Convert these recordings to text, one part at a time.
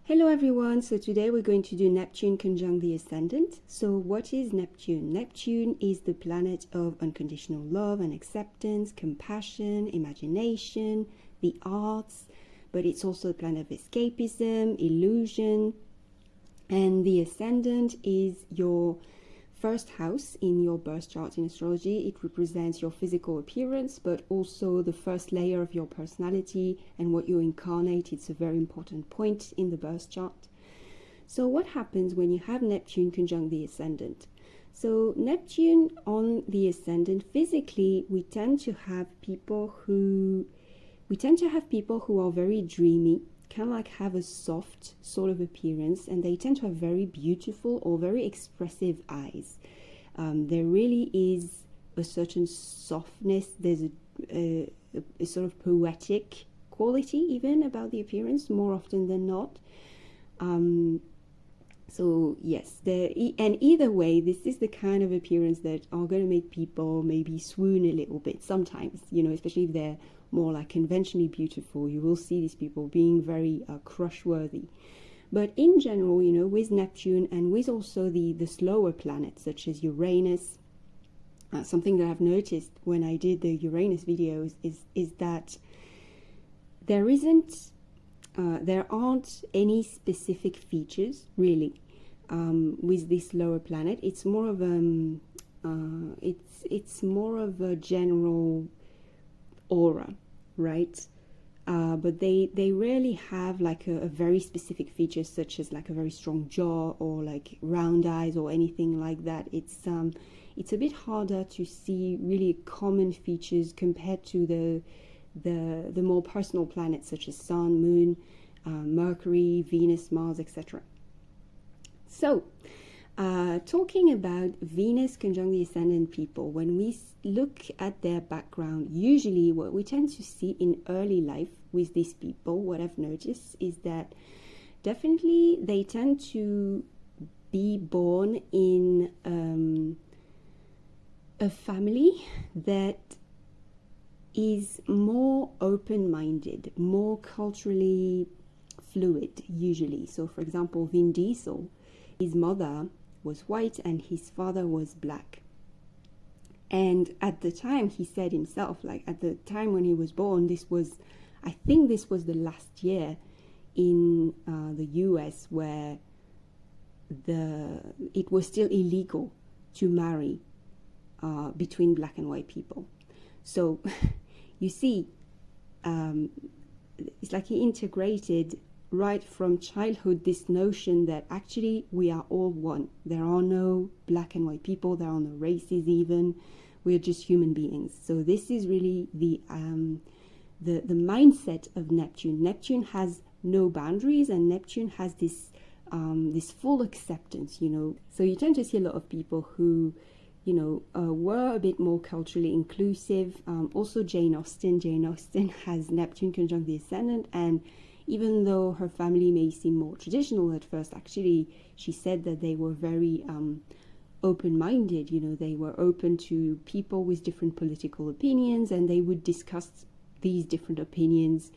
Hello everyone, so today we're going to do Neptune conjunct the Ascendant. So what is Neptune? Neptune is the planet of unconditional love and acceptance, compassion, imagination, the arts, but it's also the planet of escapism, illusion, and the Ascendant is your first house in your birth chart in astrology. It represents your physical appearance, but also the first layer of your personality and what you incarnate. It's a very important point in the birth chart. So what happens when you have Neptune conjunct the Ascendant? So Neptune on the Ascendant, physically, we tend to have people who are very dreamy, kind of like have a soft sort of appearance, and they tend to have very beautiful or very expressive eyes. There really is a certain softness. There's a sort of poetic quality even about the appearance more often than not. So yes, and either way, this is the kind of appearance that are going to make people maybe swoon a little bit sometimes, especially if they're more like conventionally beautiful. You will see these people being very crush-worthy. But in general, with Neptune and with also the slower planets such as Uranus, something that I've noticed when I did the Uranus videos is that there aren't any specific features really with this lower planet. It's more of it's more of a general aura, right? But they rarely have like a very specific feature, such as like a very strong jaw or like round eyes or anything like that. It's a bit harder to see really common features compared to the more personal planets such as Sun, Moon, Mercury, Venus, Mars, etc. So talking about Venus conjunct the Ascendant people, when we look at their background, usually what we tend to see in early life with these people, what I've noticed is that definitely they tend to be born in a family that is more open-minded, more culturally fluid usually. So for example, Vin Diesel, his mother was white and his father was black. And at the time, he said himself, like at the time when he was born, I think this was the last year in the US where it was still illegal to marry between black and white people. So you see, it's like he integrated right from childhood this notion that actually we are all one. There are no black and white people, there are no races even, we're just human beings. So this is really the mindset of Neptune. Neptune has no boundaries, and Neptune has this full acceptance, So you tend to see a lot of people who were a bit more culturally inclusive. Also Jane Austen has Neptune conjunct the Ascendant, and even though her family may seem more traditional at first, actually, she said that they were very open-minded. They were open to people with different political opinions, and they would discuss these different opinions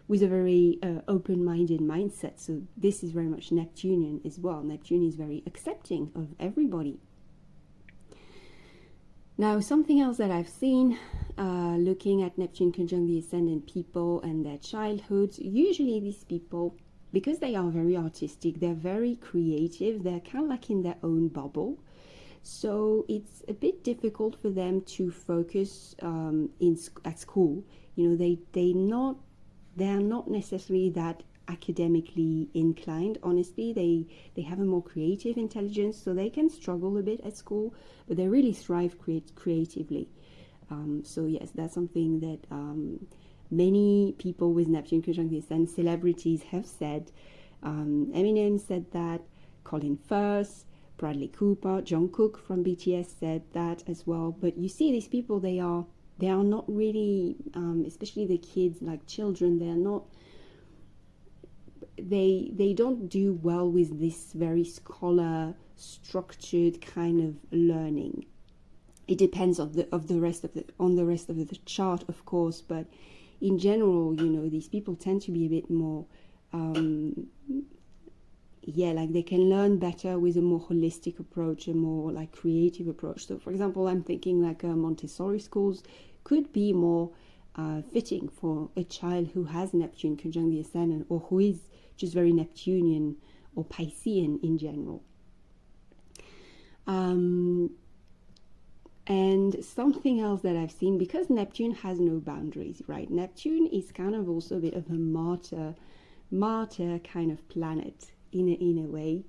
with a very open-minded mindset. So this is very much Neptunian as well. Neptune is very accepting of everybody. Now, something else that I've seen, looking at Neptune conjunct the Ascendant people and their childhoods, usually these people, because they are very artistic, they're very creative, they're kind of like in their own bubble. So it's a bit difficult for them to focus at school. They are not necessarily that academically inclined. Honestly, they have a more creative intelligence, so they can struggle a bit at school, but they really thrive creatively. So yes, that's something that many people with Neptune conjunct the Ascendant, celebrities, have said. Eminem said that, Colin Firth, Bradley Cooper, Jungkook from BTS said that as well. But you see, these people, they are not really, especially the kids, like children, they don't do well with this very scholar structured kind of learning. It depends on the rest of the chart, of course, but in general, these people tend to be a bit more yeah, like they can learn better with a more holistic approach, a more like creative approach. So for example, I'm thinking like Montessori schools could be more fitting for a child who has Neptune conjunct the Ascendant, or who is just very Neptunian or Piscean in general. And something else that I've seen, because Neptune has no boundaries, right? Neptune is kind of also a bit of a martyr kind of planet in a way.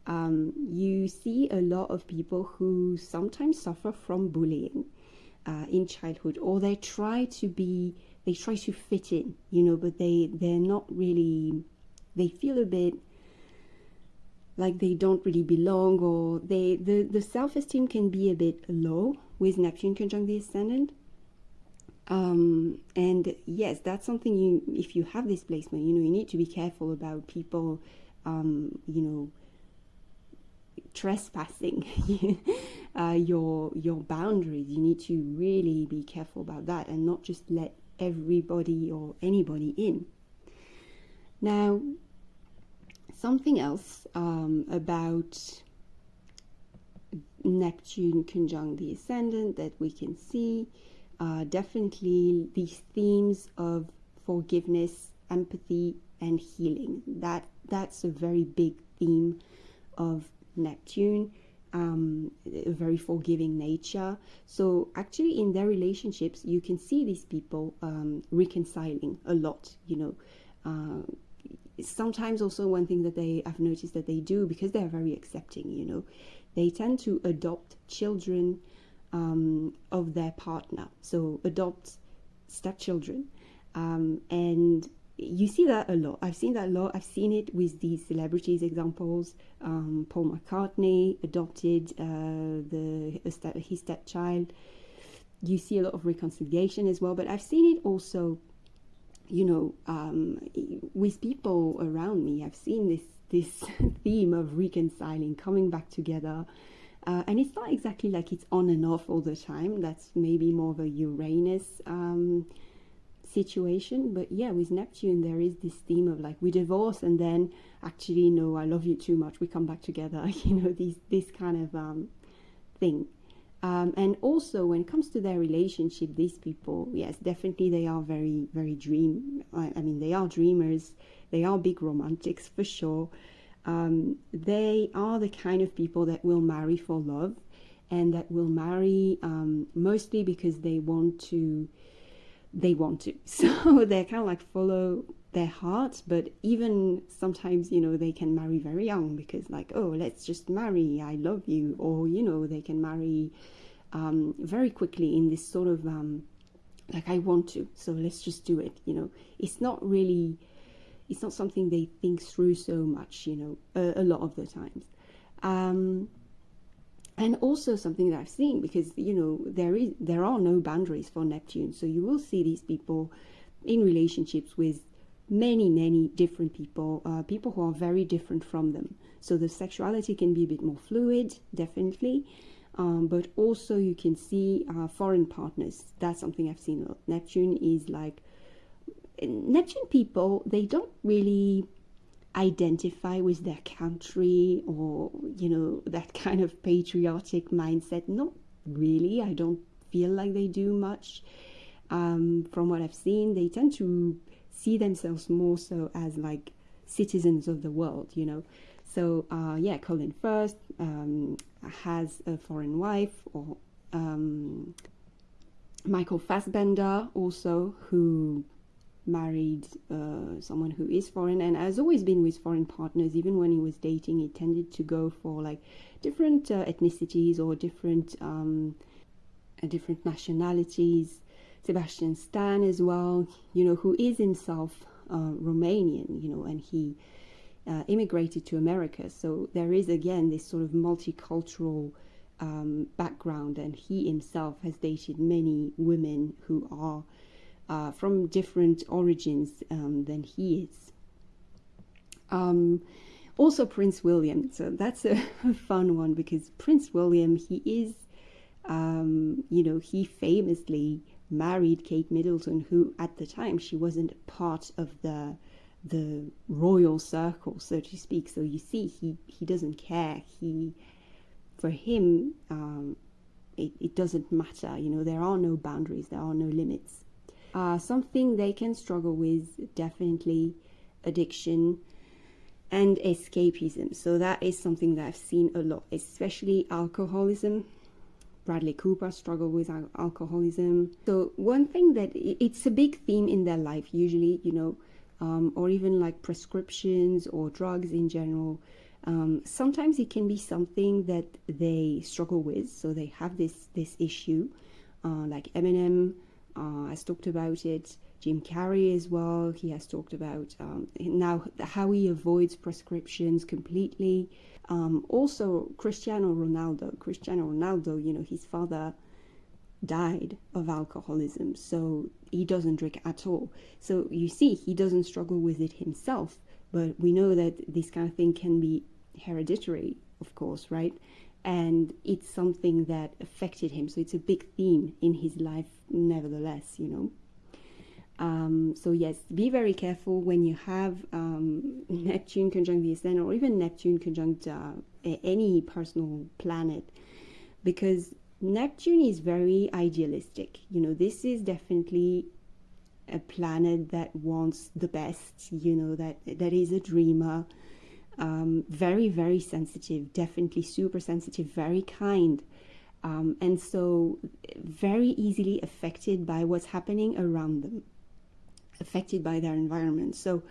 You see a lot of people who sometimes suffer from bullying in childhood, or they try to fit in, but they're not really, they feel a bit like they don't really belong, or the self-esteem can be a bit low with Neptune conjunct the Ascendant. And yes, that's something if you have this placement, you need to be careful about people, trespassing your boundaries. You need to really be careful about that and not just let everybody or anybody in. Now, something else about Neptune conjunct the Ascendant that we can see, definitely these themes of forgiveness, empathy, and healing. That's a very big theme of Neptune, a very forgiving nature. So actually in their relationships, you can see these people reconciling a lot, sometimes also one thing that I've noticed that they do, because they're very accepting, they tend to adopt children of their partner, so adopt stepchildren, and you see that a lot. I've seen that a lot. I've seen it with these celebrities examples. Paul McCartney adopted his stepchild. You see a lot of reconciliation as well, but I've seen it also with people around me. I've seen this theme of reconciling, coming back together, and it's not exactly like it's on and off all the time. That's maybe more of a Uranus situation. But yeah, with Neptune there is this theme of like, we divorce and then actually, no, I love you too much, we come back together, this kind of thing. And also when it comes to their relationship, these people, yes, definitely they are very, very they are dreamers, they are big romantics for sure. They are the kind of people that will marry for love, and that will marry mostly because they want to. So they're kind of like follow their heart, but even sometimes, they can marry very young because like, oh, let's just marry, I love you. Or, they can marry very quickly in this sort of like, I want to, so let's just do it. It's not something they think through so much, a lot of the times. And also something that I've seen, because there are no boundaries for Neptune, so you will see these people in relationships with many different people who are very different from them. So the sexuality can be a bit more fluid, definitely, but also you can see foreign partners. That's something I've seen a lot. Neptune people, they don't really identify with their country, or that kind of patriotic mindset. Not really. I don't feel like they do much. From what I've seen, they tend to see themselves more so as like citizens of the world, so Colin Firth has a foreign wife, or Michael Fassbender also, who married someone who is foreign, and has always been with foreign partners. Even when he was dating, he tended to go for like different ethnicities or different nationalities. Sebastian Stan as well, who is himself Romanian, and he immigrated to America. So there is again this sort of multicultural background, and he himself has dated many women who are from different origins than he is. Also Prince William, so that's a fun one, because Prince William, he is, he famously married Kate Middleton, who at the time, she wasn't part of the the royal circle, so to speak. So you see, he doesn't care. For him, it doesn't matter. There are no boundaries, there are no limits. Something they can struggle with, definitely addiction and escapism. So that is something that I've seen a lot, especially alcoholism. Bradley Cooper struggled with alcoholism. So one thing that it's a big theme in their life usually, or even like prescriptions or drugs in general. Sometimes it can be something that they struggle with. So they have this issue, like Eminem has talked about it. Jim Carrey as well, he has talked about now how he avoids prescriptions completely. Also, Cristiano Ronaldo, his father died of alcoholism, so he doesn't drink at all. So you see, he doesn't struggle with it himself, but we know that this kind of thing can be hereditary, of course, right? And it's something that affected him, so it's a big theme in his life nevertheless. So yes, be very careful when you have Neptune conjunct the Ascendant, or even Neptune conjunct any personal planet, because Neptune is very idealistic. This is definitely a planet that wants the best, that is a dreamer, very, very sensitive, definitely super sensitive, very kind. And so very easily affected by what's happening around them, affected by their environment. So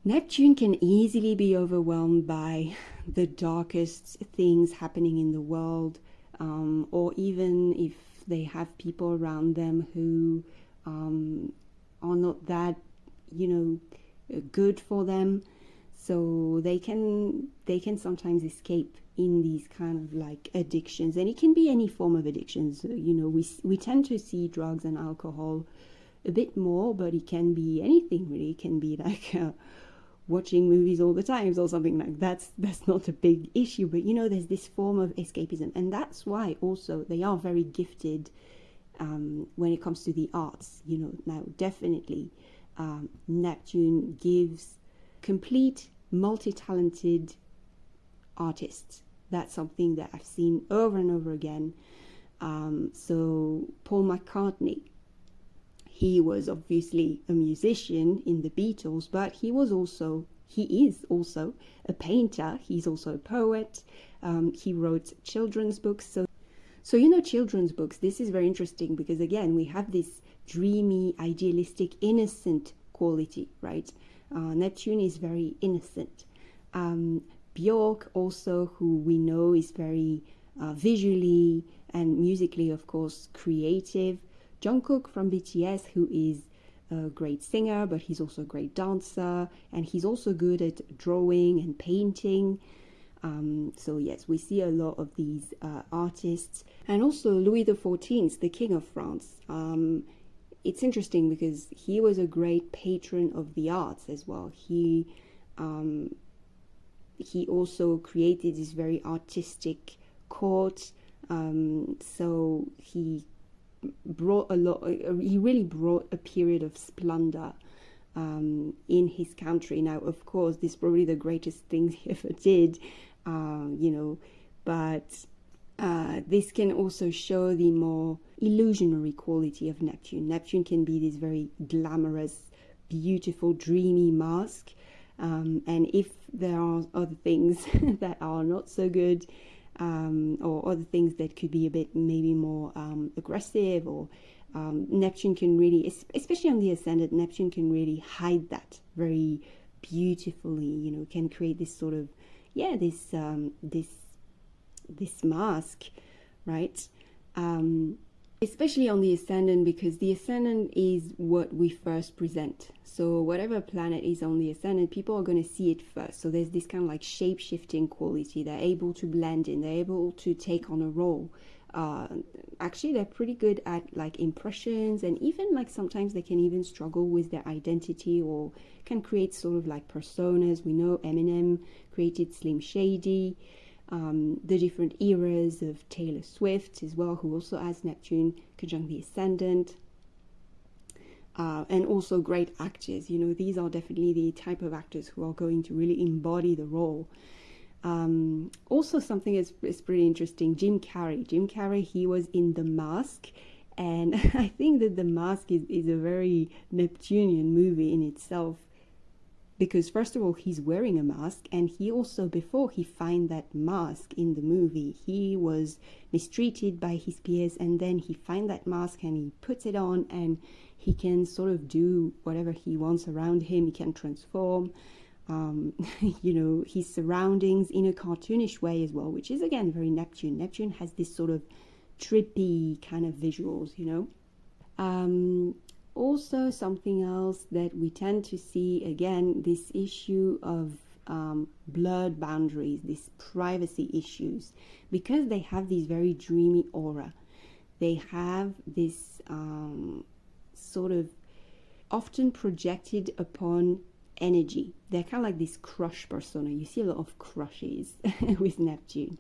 Neptune can easily be overwhelmed by the darkest things happening in the world, or even if they have people around them who are not that, good for them. So they can sometimes escape in these kind of like addictions, and it can be any form of addictions. We tend to see drugs and alcohol a bit more, but it can be anything really. It can be like watching movies all the time or something like that. That's not a big issue, but there's this form of escapism, and that's why also they are very gifted when it comes to the arts. Now definitely Neptune gives complete multi-talented artists. That's something that I've seen over and over again. So Paul McCartney, he was obviously a musician in the Beatles, but he is also a painter. He's also a poet. He wrote children's books. So children's books, this is very interesting because again, we have this dreamy, idealistic, innocent quality, right? Neptune is very innocent. Björk also, who we know is very visually and musically, of course, creative. Jungkook from BTS, who is a great singer, but he's also a great dancer, and he's also good at drawing and painting. So yes, we see a lot of these artists. And also Louis XIV, the King of France. It's interesting because he was a great patron of the arts as well. He also created this very artistic court. So he really brought a period of splendor in his country. Now, of course, this is probably the greatest thing he ever did, but this can also show the more illusionary quality of Neptune. Neptune can be this very glamorous, beautiful, dreamy mask. And if there are other things that are not so good, or other things that could be a bit maybe more aggressive, or Neptune can really, especially on the Ascendant, Neptune can really hide that very beautifully, can create this sort of, this mask, right? Especially on the Ascendant, because the Ascendant is what we first present. So whatever planet is on the Ascendant, people are going to see it first. So there's this kind of like shape-shifting quality. They're able to blend in. They're able to take on a role. Actually, they're pretty good at like impressions, and even like sometimes they can even struggle with their identity, or can create sort of like personas. We know Eminem created Slim Shady. The different eras of Taylor Swift as well, who also has Neptune conjunct the Ascendant. and also great actors. You know, these are definitely the type of actors who are going to really embody the role. Also, something is pretty interesting. Jim Carrey, he was in The Mask, and I think that The Mask is a very Neptunian movie in itself, because first of all, he's wearing a mask, and he also, before he find that mask in the movie, he was mistreated by his peers, and then he find that mask and he puts it on, and he can sort of do whatever he wants around him. He can transform you know, his surroundings in a cartoonish way as well, which is again very Neptune. Neptune has this sort of trippy kind of visuals, you know. Also, something else that we tend to see, again, this issue of blurred boundaries, these privacy issues, because they have this very dreamy aura. They have this sort of often projected upon energy. They're kind of like this crush persona. You see a lot of crushes with Neptune.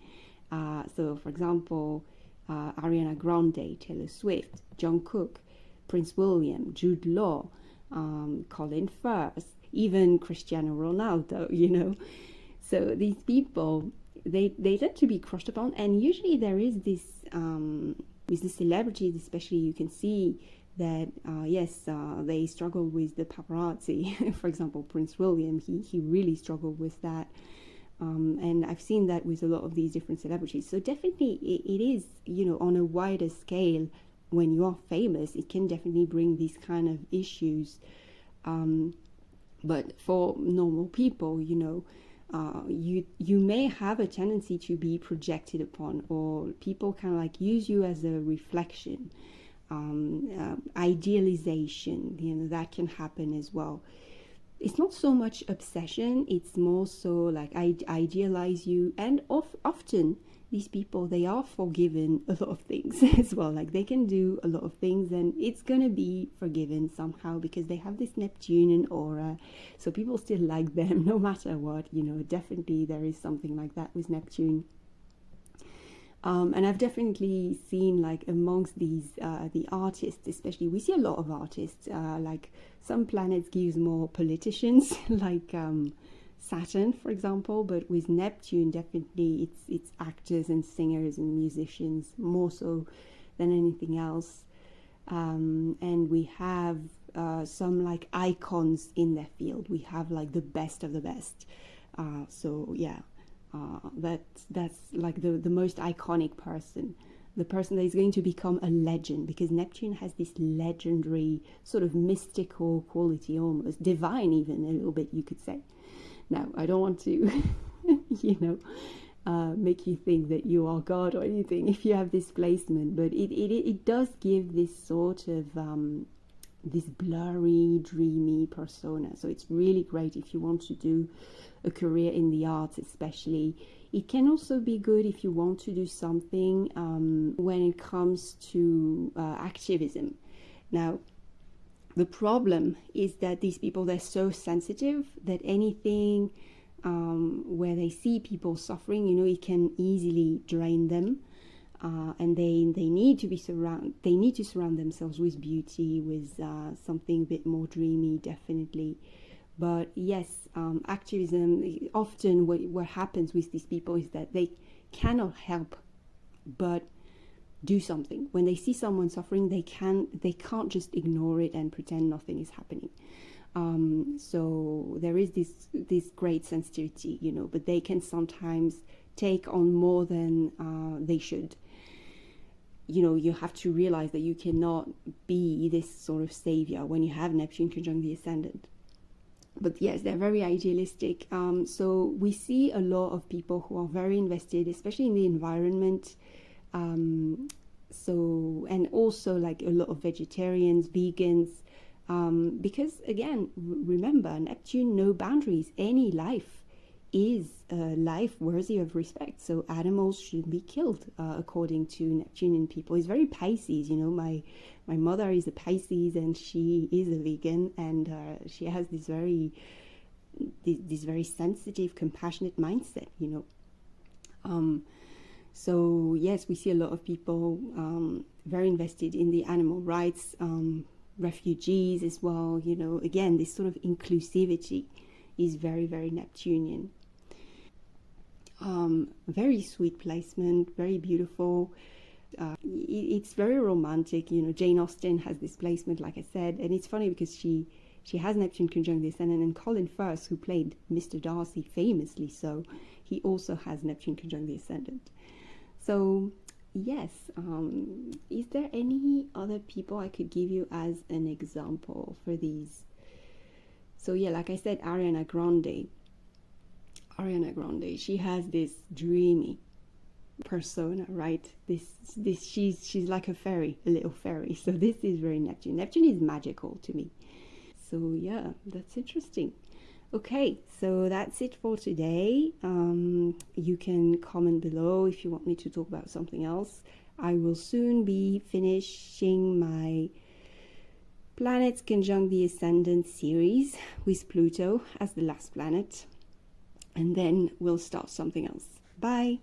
So, for example, Ariana Grande, Taylor Swift, Jungkook, Prince William, Jude Law, Colin Firth, even Cristiano Ronaldo, you know. So these people, they tend to be crushed upon, and usually there is this, with the celebrities especially, you can see that, yes, they struggle with the paparazzi. For example, Prince William, he really struggled with that. And I've seen that with a lot of these different celebrities. So definitely it is, you know, on a wider scale, when you are famous, it can definitely bring these kind of issues. But for normal people, you know, you may have a tendency to be projected upon, or people kind of like use you as a reflection. Idealization, you know, that can happen as well. It's not so much obsession, it's more so like I idealize you, and often these people, they are forgiven a lot of things as well. Like they can do a lot of things and it's gonna be forgiven somehow because they have this Neptunian aura, so people still like them no matter what, you know. Definitely there is something like that with Neptune. And I've definitely seen, like, amongst these the artists especially, we see a lot of artists, like some planets gives more politicians like Saturn, for example, but with Neptune definitely it's actors and singers and musicians more so than anything else. And we have some like icons in their field. We have like the best of the best. So yeah, that's like the most iconic person, the person that is going to become a legend, because Neptune has this legendary sort of mystical quality, almost divine even, a little bit, you could say. Now, I don't want to, you know, make you think that you are God or anything if you have this placement, but it does give this sort of this blurry, dreamy persona. So it's really great if you want to do a career in the arts, especially. It can also be good if you want to do something when it comes to activism. Now, the problem is that these people, they're so sensitive that anything where they see people suffering, you know, it can easily drain them. And they need to surround themselves with beauty, with something a bit more dreamy, definitely. But yes, activism, often what happens with these people is that they cannot help but do something. When they see someone suffering, they can't just ignore it and pretend nothing is happening. So there is this great sensitivity, you know, but they can sometimes take on more than they should. You know, you have to realize that you cannot be this sort of savior when you have Neptune conjunct the Ascendant. But yes, they're very idealistic. So we see a lot of people who are very invested, especially in the environment. So, and also like a lot of vegetarians, vegans, because again, remember, Neptune, no boundaries. Any life is a life worthy of respect. So animals shouldn't be killed, according to Neptunian people. It's very Pisces, you know. My mother is a Pisces and she is a vegan, and she has this very sensitive, compassionate mindset, you know. So yes, we see a lot of people very invested in the animal rights, refugees as well. You know, again, this sort of inclusivity is very, very Neptunian. Very sweet placement, very beautiful. It's very romantic. You know, Jane Austen has this placement, like I said, and it's funny because she has Neptune conjunct the Ascendant, and Colin Firth, who played Mr. Darcy famously so, he also has Neptune conjunct the Ascendant. So yes, is there any other people I could give you as an example for these? So yeah, like I said, Ariana Grande, she has this dreamy persona, right? She's like a fairy, a little fairy. So this is very Neptune. Neptune is magical to me. So yeah, that's interesting. Okay, so that's it for today. You can comment below if you want me to talk about something else. I will soon be finishing my planets conjunct the Ascendant series with Pluto as the last planet, and then we'll start something else. Bye.